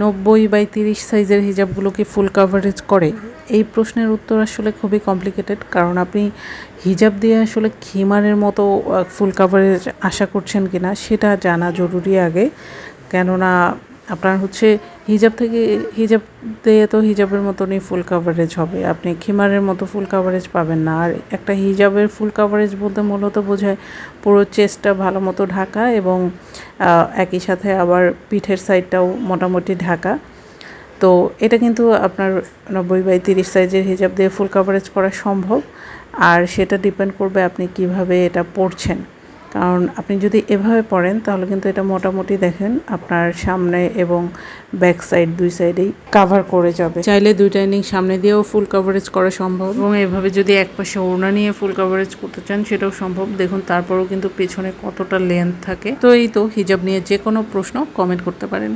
90/30 সাইজের হিজাবগুলো কি full coverage করে? এই প্রশ্নের উত্তর আসলে খুবই কমপ্লিকেটেড, কারণ আপনি হিজাব দিয়ে আসলে খিমারের মতো ফুল কাভারেজ আশা করছেন কিনা সেটা জানা জরুরি আগে। কেননা আপনার হিজাব দিয়ে তো হিজাবের মতনই ফুল কাভারেজ হবে, আপনি খিমারের মতো ফুল কাভারেজ পাবেন না। আর একটা হিজাবের ফুল কাভারেজ বলতে মূলত বোঝায় পুরো চেস্টটা ভালো মতো ঢাকা এবং একই সাথে আবার পিঠের সাইডটাও মোটামুটি ঢাকা। তো এটা কিন্তু আপনার 90/30 সাইজের হিজাব দিয়ে ফুল কাভারেজ করা সম্ভব। আর সেটা ডিপেন্ড করবে আপনি কিভাবে এটা পরছেন, কারণ আপনি যদি এভাবে পরেন তাহলে কিন্তু এটা মোটামুটি দেখেন আপনার সামনে এবং ব্যাক সাইড দুই সাইডেই কাভার করে যাবে। চাইলে দুইটা ইনিং সামনে দিয়েও ফুল কাভারেজ করা সম্ভব, এবং এভাবে যদি একপাশে ওড়না নিয়ে ফুল কাভারেজ করতে চান সেটাও সম্ভব। দেখুন তারপরেও কিন্তু পেছনে কতটা লেন্থ থাকে। তো এই তো হিজাব নিয়ে যে কোনো প্রশ্ন কমেন্ট করতে পারেন।